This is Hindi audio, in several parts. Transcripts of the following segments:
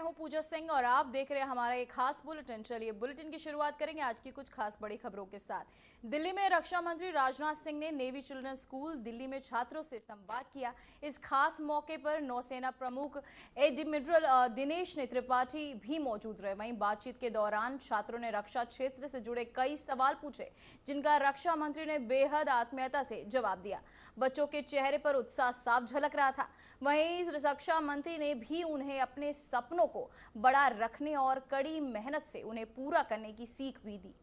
हूं पूजा सिंह और आप देख रहे हैं हमारा एक खास बुलेटिन। चलिए बुलेटिन की शुरुआत करेंगे आज की कुछ खास बड़ी खबरों के साथ। दिल्ली में रक्षा मंत्री राजनाथ सिंह ने नेवी चिल्ड्रन स्कूल दिल्ली में छात्रों से संवाद किया। इस खास मौके पर नौसेना प्रमुख एडमिरल दिनेश त्रिपाठी भी मौजूद रहे। वहीं बातचीत के दौरान छात्रों ने रक्षा क्षेत्र से जुड़े कई सवाल पूछे, जिनका रक्षा मंत्री ने बेहद आत्मीयता से जवाब दिया। बच्चों के चेहरे पर उत्साह साफ झलक रहा था। वहीं रक्षा मंत्री ने भी उन्हें अपने सपनों को बड़ा रखने और कड़ी मेहनत से उन्हें पूरा करने की सीख भी दी।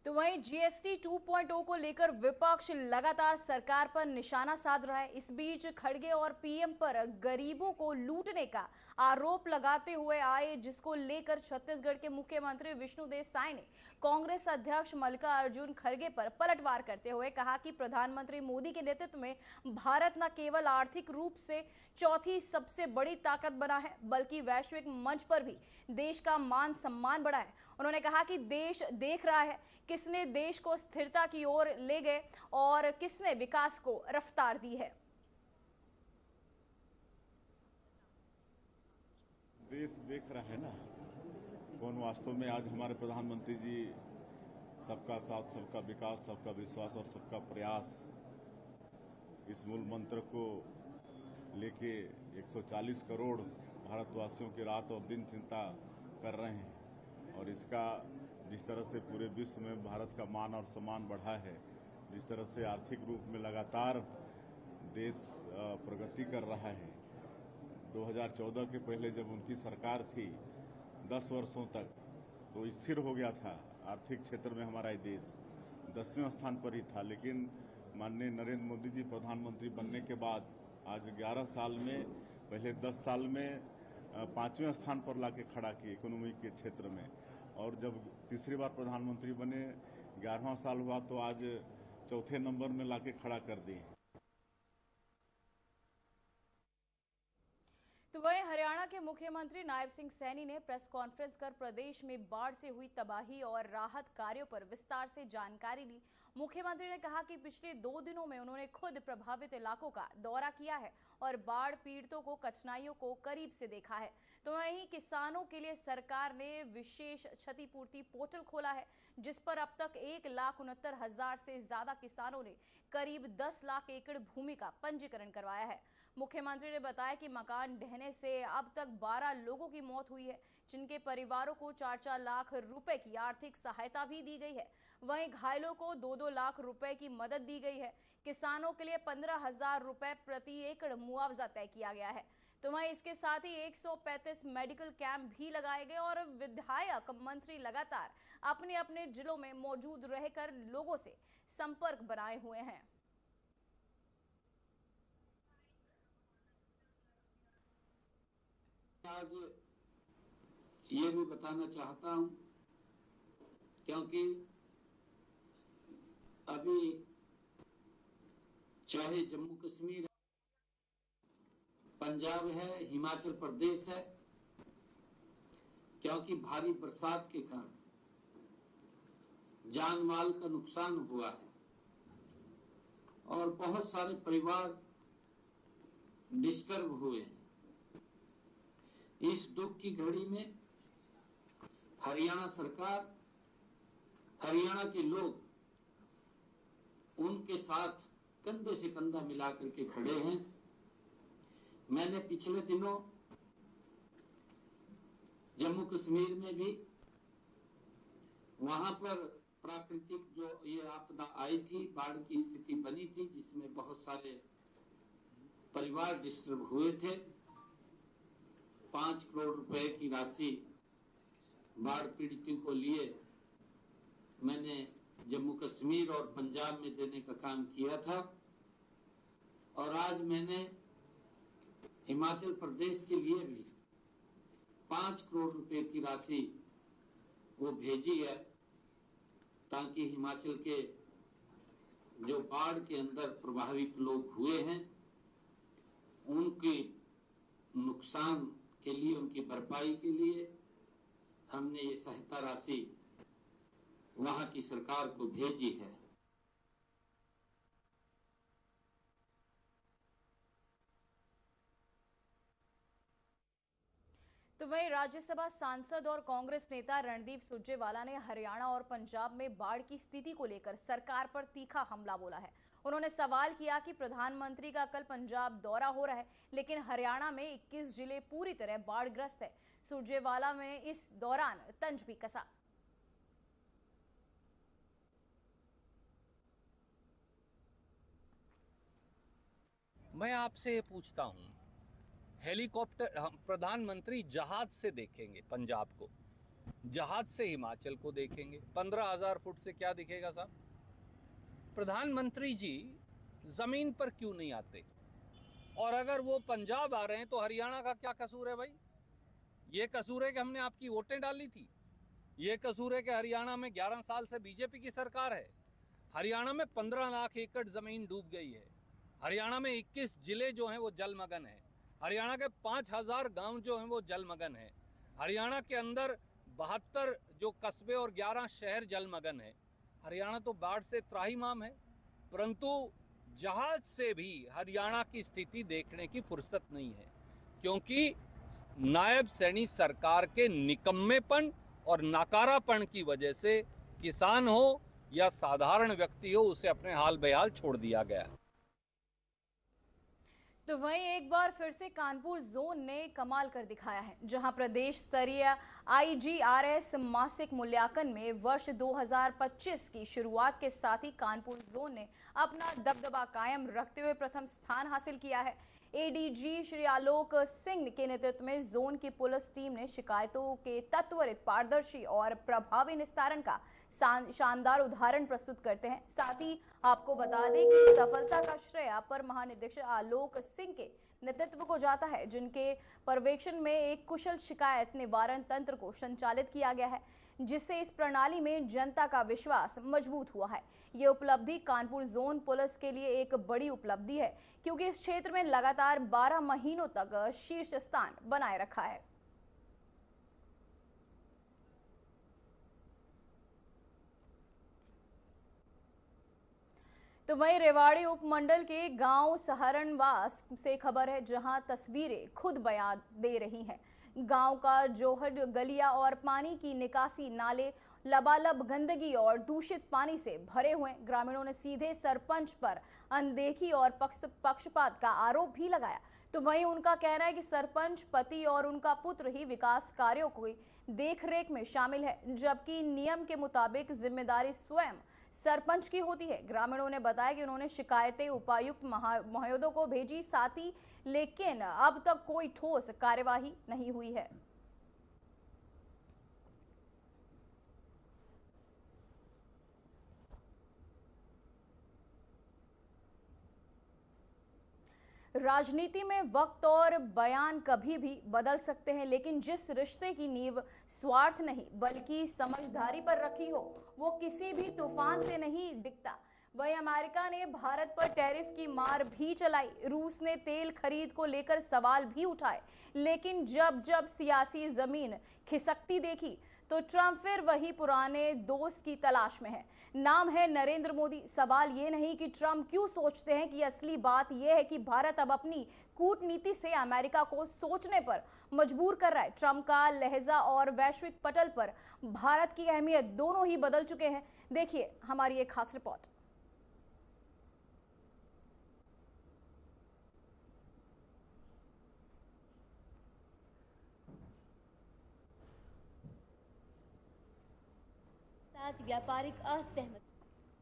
तो वहीं जीएसटी 2.0 को लेकर विपक्ष लगातार सरकार पर निशाना साध रहा है। इस बीच खड़गे और पीएम पर गरीबों को लूटने का आरोप लगाते हुए आए, जिसको लेकर छत्तीसगढ़ के मुख्यमंत्री विष्णुदेव साय ने कांग्रेस अध्यक्ष मल्लिकार्जुन खड़गे पर पलटवार करते हुए कहा कि प्रधानमंत्री मोदी के नेतृत्व में भारत न केवल आर्थिक रूप से चौथी सबसे बड़ी ताकत बना है, बल्कि वैश्विक मंच पर भी देश का मान सम्मान बढ़ा है। उन्होंने कहा कि देश देख रहा है किसने देश को स्थिरता की ओर ले गए और किसने विकास को रफ्तार दी है। देश देख रहा है ना कौन वास्तव में आज हमारे प्रधानमंत्री जी सबका साथ, सबका विकास, सबका विश्वास और सबका प्रयास, इस मूल मंत्र को लेके 140 करोड़ भारतवासियों की रात और दिन चिंता कर रहे हैं। और इसका जिस तरह से पूरे विश्व में भारत का मान और सम्मान बढ़ा है, जिस तरह से आर्थिक रूप में लगातार देश प्रगति कर रहा है। 2014 के पहले जब उनकी सरकार थी 10 वर्षों तक, तो स्थिर हो गया था आर्थिक क्षेत्र में हमारा देश 10वें स्थान पर ही था। लेकिन माननीय नरेंद्र मोदी जी प्रधानमंत्री बनने के बाद आज 11 साल में, पहले 10 साल में 5वें स्थान पर लाके खड़ा किए इकोनॉमी के क्षेत्र में। और जब तीसरी बार प्रधानमंत्री बने, 11वां साल हुआ, तो आज चौथे नंबर में लाके खड़ा कर दिए। तो वहीं हरियाणा के मुख्यमंत्री नायब सिंह सैनी ने प्रेस कॉन्फ्रेंस कर प्रदेश में बाढ़ से हुई तबाही और राहत कार्यों पर विस्तार से जानकारी ली। मुख्यमंत्री ने कहा कि पिछले 2 दिनों में उन्होंने खुद प्रभावित इलाकों का दौरा किया है और बाढ़ पीड़ितों को कठिनाइयों को करीब से देखा है। तो वहीं किसानों के लिए सरकार ने विशेष क्षतिपूर्ति पोर्टल खोला है, जिस पर अब तक 1,69,000 से ज्यादा किसानों ने करीब 10 लाख एकड़ भूमि का पंजीकरण करवाया है। मुख्यमंत्री ने बताया कि मकान ढहने से अब तक 12 लोगों की मौत हुई है, जिनके परिवारों को 4-4 लाख रुपए की आर्थिक सहायता भी दी गई है। वहीं घायलों को 2-2 लाख रुपए की मदद दी गई है। किसानों के लिए 15,000 रुपए प्रति एकड़ मुआवजा तय किया गया है। तो वहीं इसके साथ ही 135 मेडिकल कैंप भी लगाए गए और विधायक मंत्री लगातार अपने अपने जिलों में मौजूद रहकर लोगों से संपर्क बनाए हुए हैं। आज ये भी बताना चाहता हूं, क्योंकि अभी चाहे जम्मू कश्मीर, पंजाब है, हिमाचल प्रदेश है, क्योंकि भारी बरसात के कारण जान माल का नुकसान हुआ है और बहुत सारे परिवार डिस्टर्ब हुए हैं। इस दुख की घड़ी में हरियाणा सरकार, हरियाणा के लोग उनके साथ कंधे से कंधा मिलाकर के खड़े हैं। मैंने पिछले दिनों जम्मू कश्मीर में भी वहां पर प्राकृतिक जो ये आपदा आई थी, बाढ़ की स्थिति बनी थी, जिसमें बहुत सारे परिवार डिस्टर्ब हुए थे। 5 करोड़ रुपए की राशि बाढ़ पीड़ितों को लिए मैंने जम्मू कश्मीर और पंजाब में देने का काम किया था। और आज मैंने हिमाचल प्रदेश के लिए भी 5 करोड़ रुपए की राशि वो भेजी है, ताकि हिमाचल के जो बाढ़ के अंदर प्रभावित लोग हुए हैं उनके नुकसान के लिए, उनकी भरपाई के लिए हमने ये सहायता राशि वहां की सरकार को भेजी है। तो वहीं राज्यसभा सांसद और कांग्रेस नेता रणदीप सुरजेवाला ने हरियाणा और पंजाब में बाढ़ की स्थिति को लेकर सरकार पर तीखा हमला बोला है। उन्होंने सवाल किया कि प्रधानमंत्री का कल पंजाब दौरा हो रहा है, लेकिन हरियाणा में 21 जिले पूरी तरह बाढ़ग्रस्त है। सुरजेवाला ने इस दौरान तंज भी कसा। मैं आपसे ये पूछता हूं, हेलीकॉप्टर हम प्रधानमंत्री जहाज से देखेंगे पंजाब को, जहाज से हिमाचल को देखेंगे, 15,000 फुट से क्या दिखेगा साहब? प्रधानमंत्री जी जमीन पर क्यों नहीं आते? और अगर वो पंजाब आ रहे हैं तो हरियाणा का क्या कसूर है भाई? ये कसूर है कि हमने आपकी वोटें डाली थी, ये कसूर है कि हरियाणा में 11 साल से बीजेपी की सरकार है। हरियाणा में 15 लाख एकड़ जमीन डूब गई है। हरियाणा में 21 जिले जो हैं वो जलमग्न हैं। हरियाणा के 5,000 गांव जो हैं वो जलमग्न हैं। हरियाणा के अंदर 72 जो कस्बे और 11 शहर जलमग्न हैं। हरियाणा तो बाढ़ से त्राहिमाम है, परंतु जहाज से भी हरियाणा की स्थिति देखने की फुर्सत नहीं है, क्योंकि नायब सैनी सरकार के निकम्मेपन और नाकारापन की वजह से किसान हो या साधारण व्यक्ति हो, उसे अपने हाल बेहाल छोड़ दिया गया। तो वहीं एक बार फिर से कानपुर जोन ने कमाल कर दिखाया है, जहां प्रदेश स्तरीय IGRS मासिक मूल्यांकन में वर्ष 2025 की शुरुआत के साथ ही कानपुर जोन ने अपना दबदबा कायम रखते हुए प्रथम स्थान हासिल किया है। ADG श्री आलोक सिंह के नेतृत्व में जोन की पुलिस टीम ने शिकायतों के त्वरित, पारदर्शी और प्रभावी निस्तारण का शानदार उदाहरण प्रस्तुत करते हैं। साथ ही आपको बता दें कि सफलता का श्रेय अपर महानिदेशक आलोक सिंह के नेतृत्व को जाता है, जिनके पर्यवेक्षण में एक कुशल शिकायत निवारण तंत्र को संचालित किया गया है, जिससे इस प्रणाली में जनता का विश्वास मजबूत हुआ है। ये उपलब्धि कानपुर जोन पुलिस के लिए एक बड़ी उपलब्धि है, क्योंकि इस क्षेत्र में लगातार 12 महीनों तक शीर्ष स्थान बनाए रखा है। तो वहीं रेवाड़ी उपमंडल के गांव सहारणवास से खबर है, जहां तस्वीरें खुद बयान दे रही हैं। गांव का जोहड़ गलिया और पानी की निकासी नाले लबालब गंदगी और दूषित पानी से भरे हुए। ग्रामीणों ने सीधे सरपंच पर अनदेखी और पक्षपात का आरोप भी लगाया। तो वहीं उनका कहना है कि सरपंच पति और उनका पुत्र ही विकास कार्यों की देखरेख में शामिल है, जबकि नियम के मुताबिक जिम्मेदारी स्वयं सरपंच की होती है। ग्रामीणों ने बताया कि उन्होंने शिकायतें उपायुक्त महोदय को भेजी साथ ही, लेकिन अब तक कोई ठोस कार्यवाही नहीं हुई है। राजनीति में वक्त और बयान कभी भी बदल सकते हैं, लेकिन जिस रिश्ते की नींव स्वार्थ नहीं बल्कि समझदारी पर रखी हो, वो किसी भी तूफान से नहीं डिगता। वहीं अमेरिका ने भारत पर टैरिफ की मार भी चलाई। रूस ने तेल खरीद को लेकर सवाल भी उठाए, लेकिन जब जब सियासी जमीन खिसकती देखी तो ट्रंप फिर वही पुराने दोस्त की तलाश में है। नाम है नरेंद्र मोदी। सवाल ये नहीं कि ट्रंप क्यों सोचते हैं कि असली बात यह है कि भारत अब अपनी कूटनीति से अमेरिका को सोचने पर मजबूर कर रहा है। ट्रंप का लहजा और वैश्विक पटल पर भारत की अहमियत दोनों ही बदल चुके हैं। देखिए हमारी एक खास रिपोर्ट। व्यापारिक असहमति,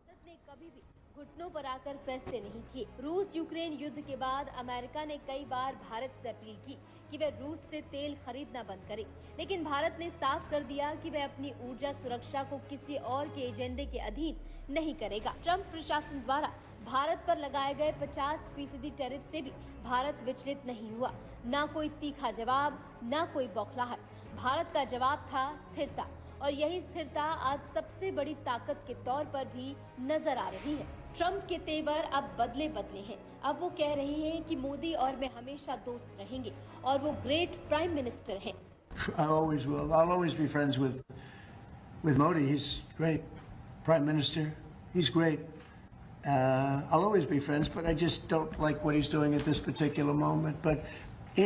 भारत ने कभी भी घुटनों पर आकर फैसले नहीं किए। रूस यूक्रेन युद्ध के बाद अमेरिका ने कई बार भारत से अपील की कि वह रूस से तेल खरीदना बंद करे, लेकिन भारत ने साफ कर दिया कि वह अपनी ऊर्जा सुरक्षा को किसी और के एजेंडे के अधीन नहीं करेगा। ट्रंप प्रशासन द्वारा भारत पर लगाए गए 50% टैरिफ से भी भारत विचलित नहीं हुआ। ना कोई तीखा जवाब, ना कोई बौखलाहट। भारत का जवाब था स्थिरता, और यही स्थिरता आज सबसे बड़ी ताकत के तौर पर भी नजर आ रही है। ट्रंप के तेवर अब बदले हैं। अब वो कह रहे हैं कि मोदी और मैं हमेशा दोस्त रहेंगे और वो ग्रेट प्राइम मिनिस्टर हैं। I always will. I'll always be friends with Modi. He's great prime minister. He's great. I'll always be friends, but I just don't like what he's doing at this particular moment. But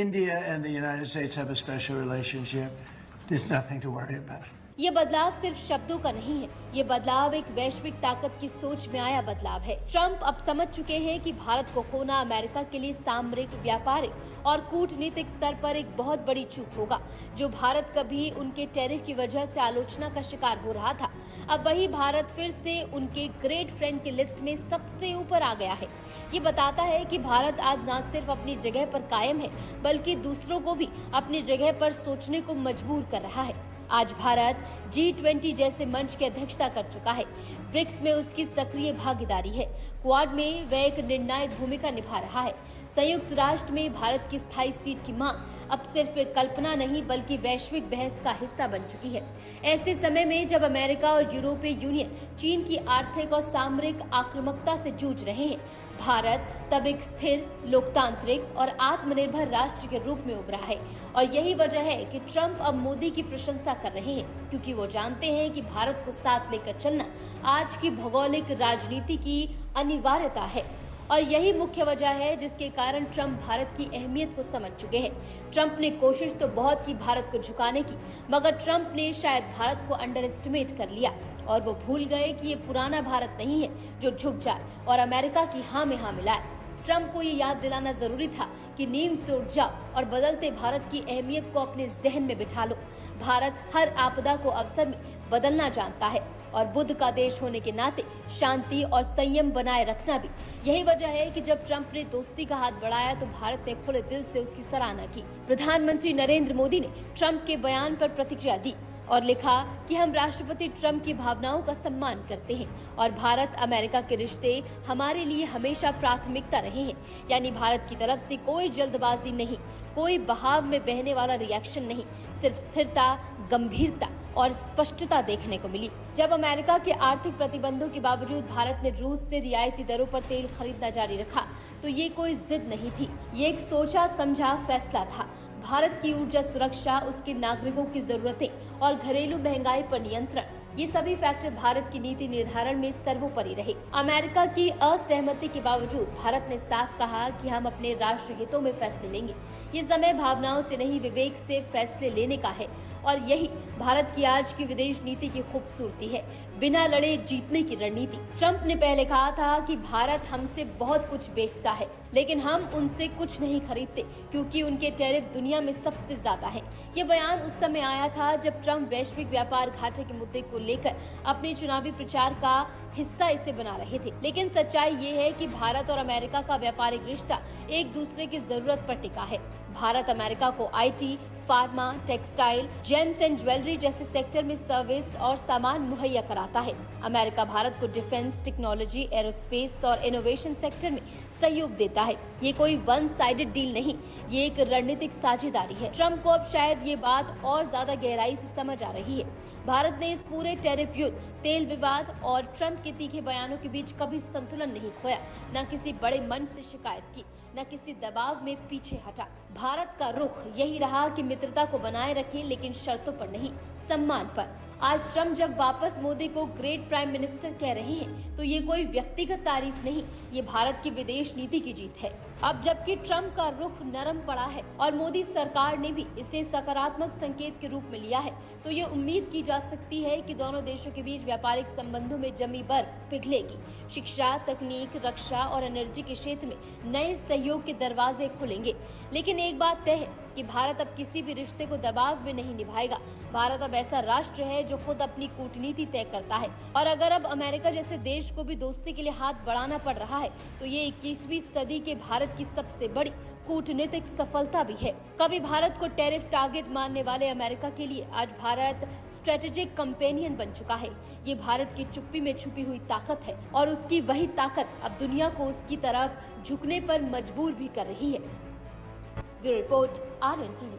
India and the United States have a special relationship. There's nothing to worry about. ये बदलाव सिर्फ शब्दों का नहीं है, ये बदलाव एक वैश्विक ताकत की सोच में आया बदलाव है। ट्रंप अब समझ चुके हैं कि भारत को खोना अमेरिका के लिए सामरिक, व्यापारिक और कूटनीतिक स्तर पर एक बहुत बड़ी चूक होगा। जो भारत कभी उनके टैरिफ की वजह से आलोचना का शिकार हो रहा था, अब वही भारत फिर से उनके ग्रेट फ्रेंड की लिस्ट में सबसे ऊपर आ गया है। ये बताता है कि भारत आज न सिर्फ अपनी जगह पर कायम है, बल्कि दूसरों को भी अपनी जगह पर सोचने को मजबूर कर रहा है। आज भारत G20 जैसे मंच की अध्यक्षता कर चुका है। ब्रिक्स में उसकी सक्रिय भागीदारी है। क्वाड में वह एक निर्णायक भूमिका निभा रहा है। संयुक्त राष्ट्र में भारत की स्थायी सीट की मांग अब सिर्फ एक कल्पना नहीं बल्कि वैश्विक बहस का हिस्सा बन चुकी है। ऐसे समय में जब अमेरिका और यूरोपीय यूनियन चीन की आर्थिक और सामरिक आक्रामकता से जूझ रहे हैं, भारत तब एक स्थिर, लोकतांत्रिक और आत्मनिर्भर राष्ट्र के रूप में उभरा है। और यही वजह है कि ट्रंप अब मोदी की प्रशंसा कर रहे हैं, क्योंकि वो जानते हैं कि भारत को साथ लेकर चलना आज की भौगोलिक राजनीति की अनिवार्यता है। और यही मुख्य वजह है जिसके कारण ट्रंप भारत की अहमियत को समझ चुके हैं। ट्रंप ने कोशिश तो बहुत की भारत को झुकाने की, मगर ट्रंप ने शायद भारत को अंडर एस्टिमेट कर लिया और वो भूल गए कि ये पुराना भारत नहीं है जो झुक जाए और अमेरिका की हाँ में हाँ मिलाए। ट्रंप को ये याद दिलाना जरूरी था कि नींद से उठ जाओ और बदलते भारत की अहमियत को अपने जहन में बिठा लो। भारत हर आपदा को अवसर में बदलना जानता है और बुद्ध का देश होने के नाते शांति और संयम बनाए रखना भी। यही वजह है कि जब ट्रंप ने दोस्ती का हाथ बढ़ाया तो भारत ने खुले दिल से उसकी सराहना की। प्रधानमंत्री नरेंद्र मोदी ने ट्रंप के बयान पर प्रतिक्रिया दी और लिखा कि हम राष्ट्रपति ट्रंप की भावनाओं का सम्मान करते हैं और भारत अमेरिका के रिश्ते हमारे लिए हमेशा प्राथमिकता रहे हैं। यानी भारत की तरफ से कोई जल्दबाजी नहीं, कोई बहाव में बहने वाला रिएक्शन नहीं, सिर्फ स्थिरता, गंभीरता और स्पष्टता देखने को मिली। जब अमेरिका के आर्थिक प्रतिबंधों के बावजूद भारत ने रूस से रियायती दरों पर तेल खरीदना जारी रखा तो ये कोई जिद नहीं थी, ये एक सोचा समझा फैसला था। भारत की ऊर्जा सुरक्षा, उसके नागरिकों की जरूरतें और घरेलू महंगाई पर नियंत्रण, ये सभी फैक्टर भारत की नीति निर्धारण में सर्वोपरि रहे। अमेरिका की असहमति के बावजूद भारत ने साफ कहा कि हम अपने राष्ट्र हितों में फैसले लेंगे। ये समय भावनाओं से नहीं, विवेक से फैसले लेने का है और यही भारत की आज की विदेश नीति की खूबसूरती है, बिना लड़े जीतने की रणनीति। ट्रंप ने पहले कहा था कि भारत हमसे बहुत कुछ बेचता है, लेकिन हम उनसे कुछ नहीं खरीदते क्योंकि उनके टैरिफ दुनिया में सबसे ज्यादा है। ये बयान उस समय आया था जब ट्रंप वैश्विक व्यापार घाटे के मुद्दे को लेकर अपने चुनावी प्रचार का हिस्सा इसे बना रहे थे। लेकिन सच्चाई ये है कि भारत और अमेरिका का व्यापारिक रिश्ता एक दूसरे की जरूरत पर टिका है। भारत अमेरिका को IT, pharma, textile, James and jewellery जैसे सेक्टर में सर्विस और सामान मुहैया कराता है। अमेरिका भारत को डिफेंस, टेक्नोलॉजी, एरोस्पेस और इनोवेशन सेक्टर में सहयोग देता है। ये कोई वन साइडेड डील नहीं, ये एक रणनीतिक साझेदारी है। ट्रंप को अब शायद ये बात और ज्यादा गहराई से समझ आ रही है। भारत ने इस पूरे टैरिफ युद्ध, तेल विवाद और ट्रंप के तीखे बयानों के बीच कभी संतुलन नहीं खोया, न किसी बड़े मंच से शिकायत की, न किसी दबाव में पीछे हटा। भारत का रुख यही रहा कि मित्रता को बनाए रखें, लेकिन शर्तों पर नहीं, सम्मान पर। आज ट्रंप जब वापस मोदी को ग्रेट प्राइम मिनिस्टर कह रहे हैं तो ये कोई व्यक्तिगत तारीफ नहीं, ये भारत की विदेश नीति की जीत है। अब जबकि ट्रंप का रुख नरम पड़ा है और मोदी सरकार ने भी इसे सकारात्मक संकेत के रूप में लिया है, तो ये उम्मीद की जा सकती है कि दोनों देशों के बीच व्यापारिक संबंधों में जमी बर्फ पिघलेगी। शिक्षा, तकनीक, रक्षा और एनर्जी के क्षेत्र में नए सहयोग के दरवाजे खुलेंगे। लेकिन एक बात तय है कि भारत अब किसी भी रिश्ते को दबाव में नहीं निभाएगा। भारत अब ऐसा राष्ट्र है जो खुद अपनी कूटनीति तय करता है और अगर अब अमेरिका जैसे देश को भी दोस्ती के लिए हाथ बढ़ाना पड़ रहा है तो ये 21वीं सदी के भारत की सबसे बड़ी कूटनीतिक सफलता भी है। कभी भारत को टैरिफ टारगेट मानने वाले अमेरिका के लिए आज भारत स्ट्रेटेजिक कंपेनियन बन चुका है। ये भारत की चुप्पी में छुपी हुई ताकत है और उसकी वही ताकत अब दुनिया को उसकी तरफ झुकने पर मजबूर भी कर रही है। Bureau report, RN TV।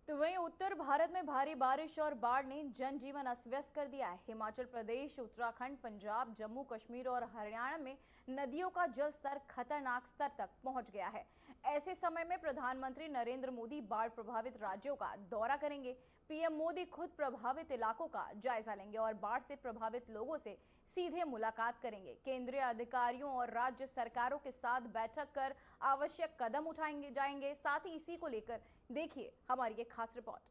तो वहीं उत्तर भारत में भारी बारिश और बाढ़ ने जनजीवन अस्त व्यस्त कर दिया है। हिमाचल प्रदेश, उत्तराखंड, पंजाब, जम्मू कश्मीर और हरियाणा में नदियों का जल स्तर खतरनाक स्तर तक पहुंच गया है। ऐसे समय में प्रधानमंत्री नरेंद्र मोदी बाढ़ प्रभावित राज्यों का दौरा करेंगे। पीएम मोदी खुद प्रभावित इलाकों का जायजा लेंगे और बाढ़ से प्रभावित लोगों से सीधे मुलाकात करेंगे। केंद्रीय अधिकारियों और राज्य सरकारों के साथ बैठक कर आवश्यक कदम उठाएंगे जाएंगे। साथ ही इसी को लेकर देखिए हमारी ये खास रिपोर्ट।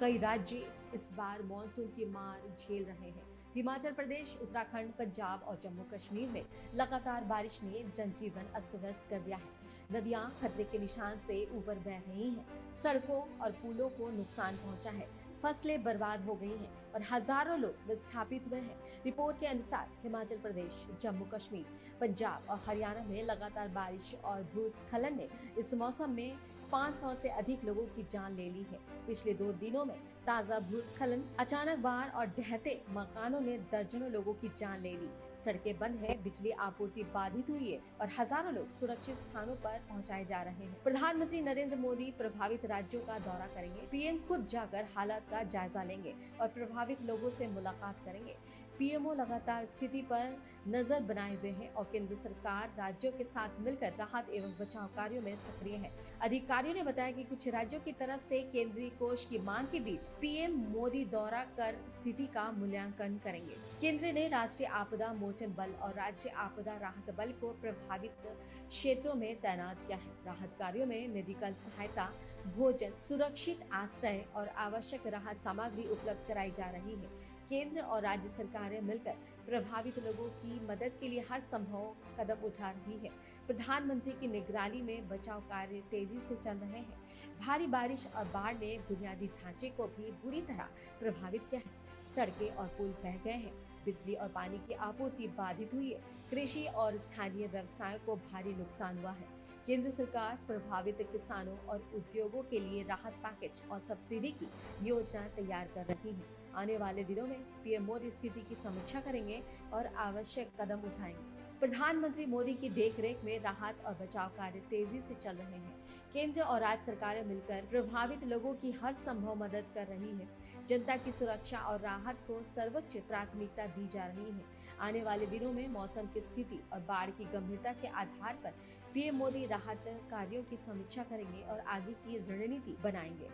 कई राज्य इस बार मानसून की मार झेल रहे हैं। हिमाचल प्रदेश, उत्तराखंड, पंजाब और जम्मू कश्मीर में लगातार बारिश ने जनजीवन अस्त व्यस्त कर दिया है। नदियां खतरे के निशान से ऊपर बह रही हैं। सड़कों और पुलों को नुकसान पहुंचा है। फसलें बर्बाद हो गई हैं और हजारों लोग विस्थापित हुए हैं। रिपोर्ट के अनुसार हिमाचल प्रदेश, जम्मू कश्मीर, पंजाब और हरियाणा में लगातार बारिश और भूस्खलन ने इस मौसम में 500 से अधिक लोगों की जान ले ली है। पिछले 2 दिनों में ताजा भूस्खलन, अचानक बाढ़ और ढहते मकानों ने दर्जनों लोगों की जान ले ली। सड़कें बंद है, बिजली आपूर्ति बाधित हुई है और हजारों लोग सुरक्षित स्थानों पर पहुंचाए जा रहे हैं। प्रधानमंत्री नरेंद्र मोदी प्रभावित राज्यों का दौरा करेंगे। पीएम खुद जाकर हालात का जायजा लेंगे और प्रभावित लोगों से मुलाकात करेंगे। पीएमओ लगातार स्थिति पर नजर बनाए हुए हैं और केंद्र सरकार राज्यों के साथ मिलकर राहत एवं बचाव कार्यों में सक्रिय है। अधिकारियों ने बताया कि कुछ राज्यों की तरफ से केंद्रीय कोष की मांग के बीच पीएम मोदी दौरा कर स्थिति का मूल्यांकन करेंगे। केंद्र ने राष्ट्रीय आपदा मोचन बल और राज्य आपदा राहत बल को प्रभावित क्षेत्रों में तैनात किया है। राहत कार्यों में मेडिकल सहायता, भोजन, सुरक्षित आश्रय और आवश्यक राहत सामग्री उपलब्ध कराई जा रही है। केंद्र और राज्य सरकारें मिलकर प्रभावित लोगों की मदद के लिए हर संभव कदम उठा रही है। प्रधानमंत्री की निगरानी में बचाव कार्य तेजी से चल रहे हैं। भारी बारिश और बाढ़ ने बुनियादी ढांचे को भी बुरी तरह प्रभावित किया है। सड़कें और पुल बह गए हैं। बिजली और पानी की आपूर्ति बाधित हुई है। कृषि और स्थानीय व्यवसायों को भारी नुकसान हुआ है। केंद्र सरकार प्रभावित किसानों और उद्योगों के लिए राहत पैकेज और सब्सिडी की योजना तैयार कर रही है। आने वाले दिनों में पीएम मोदी स्थिति की समीक्षा करेंगे और आवश्यक कदम उठाएंगे। प्रधानमंत्री मोदी की देखरेख में राहत और बचाव कार्य तेजी से चल रहे हैं। केंद्र और राज्य सरकारें मिलकर प्रभावित लोगों की हर संभव मदद कर रही है। जनता की सुरक्षा और राहत को सर्वोच्च प्राथमिकता दी जा रही है। आने वाले दिनों में मौसम की स्थिति और बाढ़ की गंभीरता के आधार पर पीएम मोदी राहत कार्यों की समीक्षा करेंगे और आगे की रणनीति बनाएंगे।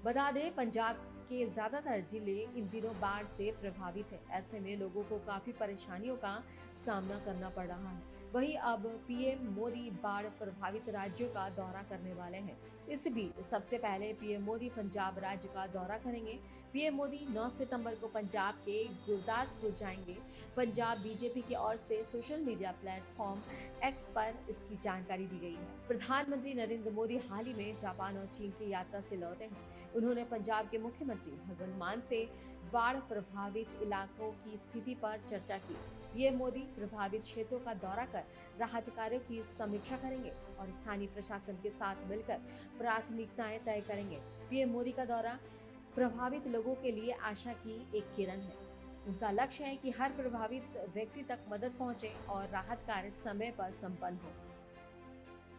बता दें, पंजाब के ज्यादातर जिले इन दिनों बाढ़ से प्रभावित है। ऐसे में लोगों को काफी परेशानियों का सामना करना पड़ रहा है। वहीं अब पीएम मोदी बाढ़ प्रभावित राज्यों का दौरा करने वाले हैं। इस बीच सबसे पहले पीएम मोदी पंजाब राज्य का दौरा करेंगे। पीएम मोदी 9 सितंबर को पंजाब के गुरदासपुर जाएंगे। पंजाब बीजेपी की ओर से सोशल मीडिया प्लेटफॉर्म एक्स पर इसकी जानकारी दी गई है। प्रधानमंत्री नरेंद्र मोदी हाल ही में जापान और चीन की यात्रा से लौटे हैं। उन्होंने पंजाब के मुख्यमंत्री भगवंत मान से बाढ़ प्रभावित इलाकों की स्थिति पर चर्चा की। पीएम मोदी प्रभावित क्षेत्रों का दौरा कर राहत कार्यों की समीक्षा करेंगे और स्थानीय प्रशासन के साथ मिलकर प्राथमिकताएं तय करेंगे। पीएम मोदी का दौरा प्रभावित लोगों के लिए आशा की एक किरण है। उनका लक्ष्य है कि हर प्रभावित व्यक्ति तक मदद पहुंचे और राहत कार्य समय पर संपन्न हो।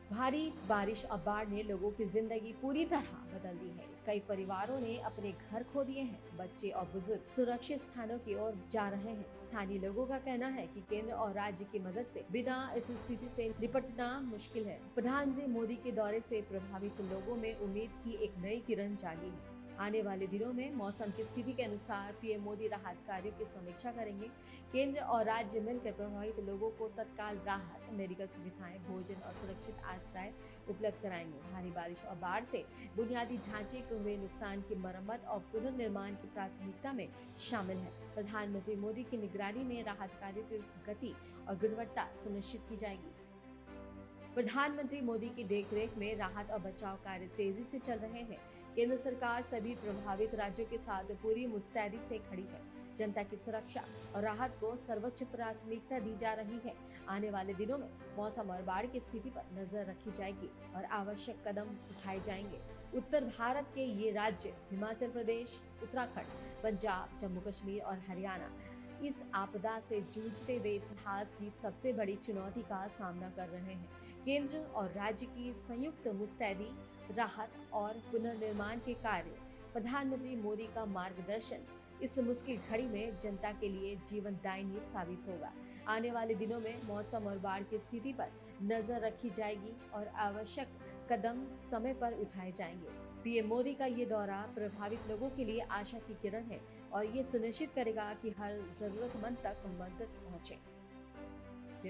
भारी बारिश और बाढ़ ने लोगों की जिंदगी पूरी तरह बदल दी है। कई परिवारों ने अपने घर खो दिए हैं। बच्चे और बुजुर्ग सुरक्षित स्थानों की ओर जा रहे हैं। स्थानीय लोगों का कहना है कि केंद्र और राज्य की मदद से बिना इस स्थिति से निपटना मुश्किल है। प्रधानमंत्री मोदी के दौरे से प्रभावित लोगों में उम्मीद की एक नई किरण जागी है। आने वाले दिनों में मौसम की स्थिति के अनुसार पीएम मोदी राहत कार्यों की समीक्षा करेंगे। केंद्र और राज्य मिलकर प्रभावित लोगों को तत्काल राहत, मेडिकल सुविधाएं, भोजन और सुरक्षित आश्रय उपलब्ध कराएंगे। भारी बारिश और बाढ़ से बुनियादी ढांचे को हुए नुकसान की मरम्मत और पुनर्निर्माण की प्राथमिकता में शामिल है। प्रधानमंत्री मोदी की निगरानी में राहत कार्यों की गति और गुणवत्ता सुनिश्चित की जाएगी। प्रधानमंत्री मोदी की देखरेख में राहत और बचाव कार्य तेजी से चल रहे हैं। केंद्र सरकार सभी प्रभावित राज्यों के साथ पूरी मुस्तैदी से खड़ी है। जनता की सुरक्षा और राहत को सर्वोच्च प्राथमिकता दी जा रही है। आने वाले दिनों में मौसम और बाढ़ की स्थिति पर नजर रखी जाएगी और आवश्यक कदम उठाए जाएंगे। उत्तर भारत के ये राज्य हिमाचल प्रदेश, उत्तराखंड, पंजाब, जम्मू कश्मीर और हरियाणा इस आपदा से जूझते हुए इतिहास की सबसे बड़ी चुनौती का सामना कर रहे हैं। केंद्र और राज्य की संयुक्त मुस्तैदी, राहत और पुनर्निर्माण के कार्य, प्रधानमंत्री मोदी का मार्गदर्शन इस मुश्किल घड़ी में जनता के लिए जीवनदायिनी साबित होगा। आने वाले दिनों में मौसम और बाढ़ की स्थिति पर नजर रखी जाएगी और आवश्यक कदम समय पर उठाए जाएंगे। पीएम मोदी का ये दौरा प्रभावित लोगों के लिए आशा की किरण है और ये सुनिश्चित करेगा कि हर जरूरतमंद तक मदद पहुंचे।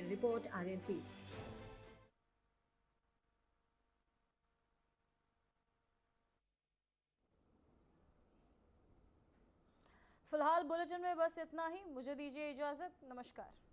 Report Aryan TV. फिलहाल बुलेटिन में बस इतना ही। मुझे दीजिए इजाजत। नमस्कार।